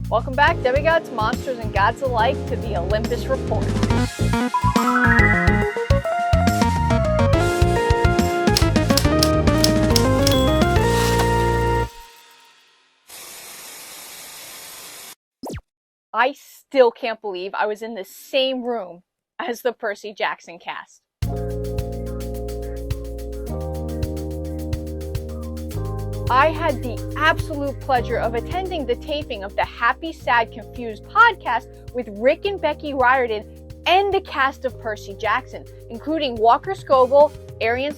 Welcome back, demigods, monsters, and gods alike, to the Olympus Report. I still can't believe I was in the same room as the Percy Jackson cast. I had the absolute pleasure of attending the taping of the Happy, Sad, Confused podcast with Rick and Becky Riordan and the cast of Percy Jackson, including Walker Scobell, Arion,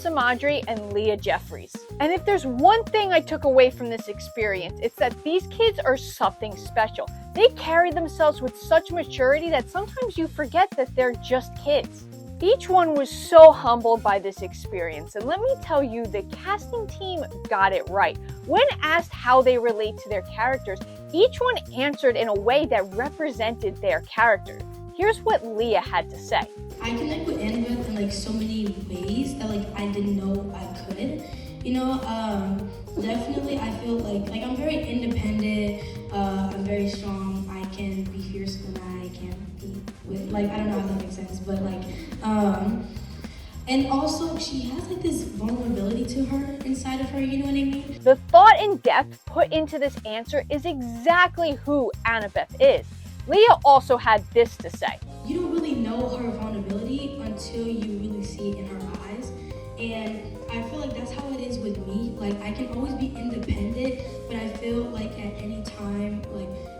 and Leah Jeffries. And if there's one thing I took away from this experience, it's that these kids are something special. They carry themselves with such maturity that sometimes you forget that they're just kids. Each one was so humbled by this experience, and let me tell you, the casting team got it right. When asked how they relate to their characters, each one answered in a way that represented their character. Here's what Leah had to say. I connect with Annabeth in so many ways that I didn't know I could. Definitely I feel like I'm very independent, I'm very strong, I can be fierce when I can be with, I don't know how that makes sense, but and also she has this vulnerability to her inside of her, you know what I mean? The thought and depth put into this answer is exactly who Annabeth is. Leah also had this to say. You don't really know her vulnerability until you really see it in her eyes. And I feel that's how it is with me. I can always be independent, but I feel at any time,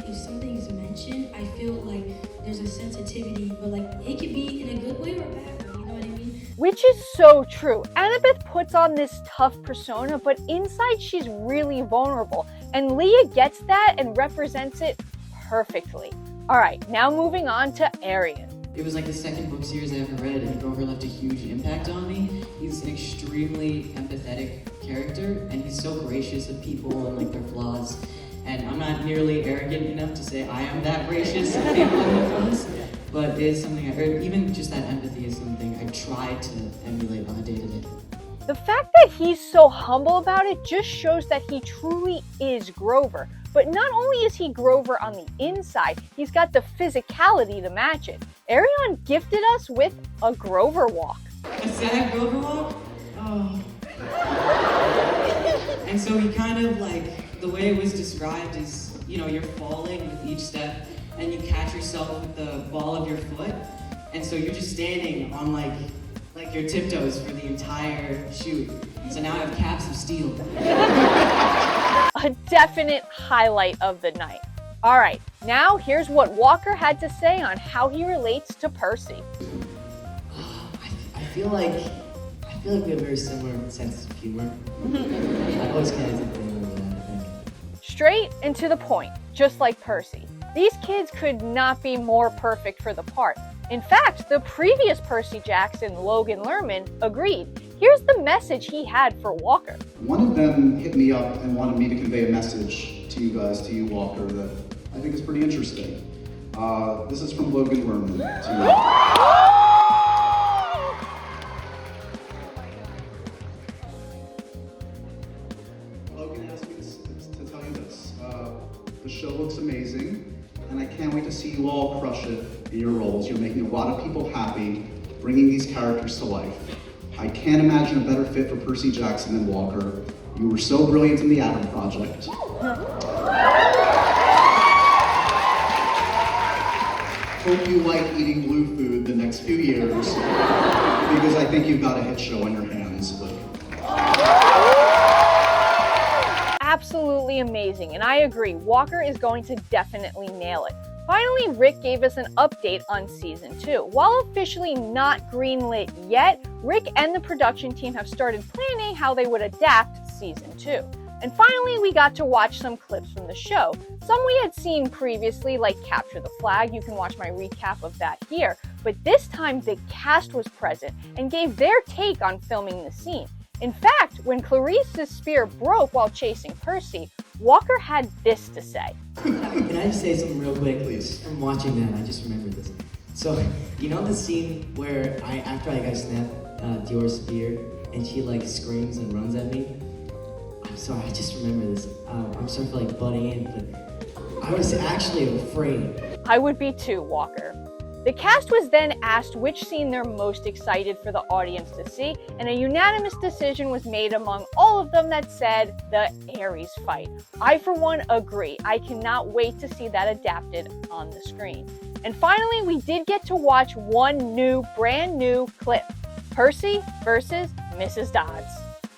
if something is mentioned, I feel there's a sensitivity, but it could be in a good way or a bad way, you know what I mean? Which is so true. Annabeth puts on this tough persona, but inside she's really vulnerable. And Leah gets that and represents it perfectly. All right, now moving on to Arion. It was the second book series I ever read, and Grover left a huge impact on me. He's an extremely empathetic character, and he's so gracious of people and their flaws. And I'm not nearly arrogant enough to say I am that gracious of people and their flaws, but it is something even just that empathy is something I try to emulate on a day-to-day. The fact that he's so humble about it just shows that he truly is Grover. But not only is he Grover on the inside, he's got the physicality to match it. Arion gifted us with a Grover walk. A sad Grover walk? Oh. And so he kind of the way it was described is, you're falling with each step and you catch yourself with the ball of your foot. And so you're just standing on your tiptoes for the entire shoot. So now I have caps of steel. A definite highlight of the night. All right, now here's what Walker had to say on how he relates to Percy. I feel like we have very similar senses of humor. I've always connected with him with that, I think. Straight and to the point, just like Percy. These kids could not be more perfect for the part. In fact, the previous Percy Jackson, Logan Lerman, agreed. Here's the message he had for Walker. One of them hit me up and wanted me to convey a message to you guys, to you, Walker, that I think is pretty interesting. This is from Logan Lerman to you. Logan asked me to tell you this. The show looks amazing, and I can't wait to see you all crush it in your roles. You're making a lot of people happy, bringing these characters to life. I can't imagine a better fit for Percy Jackson than Walker. You were so brilliant in the Adam Project. Hope you like eating blue food the next few years, because I think you've got a hit show on your hands. Absolutely amazing, and I agree, Walker is going to definitely nail it. Finally, Rick gave us an update on Season 2. While officially not greenlit yet, Rick and the production team have started planning how they would adapt Season 2. And finally, we got to watch some clips from the show. Some we had seen previously, like Capture the Flag. You can watch my recap of that here. But this time, the cast was present and gave their take on filming the scene. In fact, when Clarice's spear broke while chasing Percy, Walker had this to say. Can I just say something real quick? Please. I'm watching that, I just remembered this. So, you know the scene where after I snapped Dior's spear and she screams and runs at me? I'm sorry, I just remember this. I'm sorry for butting in, but I was actually afraid. I would be too, Walker. The cast was then asked which scene they're most excited for the audience to see, and a unanimous decision was made among all of them that said the Ares fight. I, for one, agree. I cannot wait to see that adapted on the screen. And finally, we did get to watch one brand new clip. Percy versus Mrs. Dodds.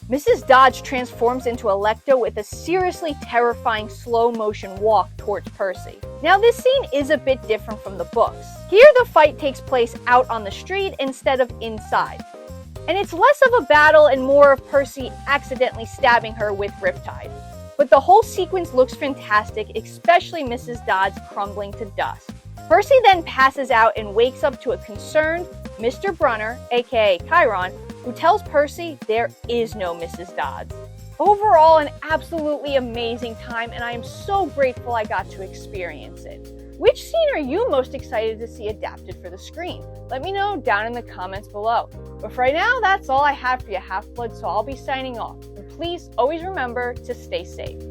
Mrs. Dodds transforms into Electa with a seriously terrifying slow motion walk towards Percy. Now this scene is a bit different from the books. Here the fight takes place out on the street instead of inside. And it's less of a battle and more of Percy accidentally stabbing her with Riptide. But the whole sequence looks fantastic, especially Mrs. Dodds crumbling to dust. Percy then passes out and wakes up to a concerned Mr. Brunner, aka Chiron, who tells Percy there is no Mrs. Dodds. Overall, an absolutely amazing time, and I am so grateful I got to experience it. Which scene are you most excited to see adapted for the screen? Let me know down in the comments below. But for right now, that's all I have for you, Half-Blood, so I'll be signing off. And please always remember to stay safe.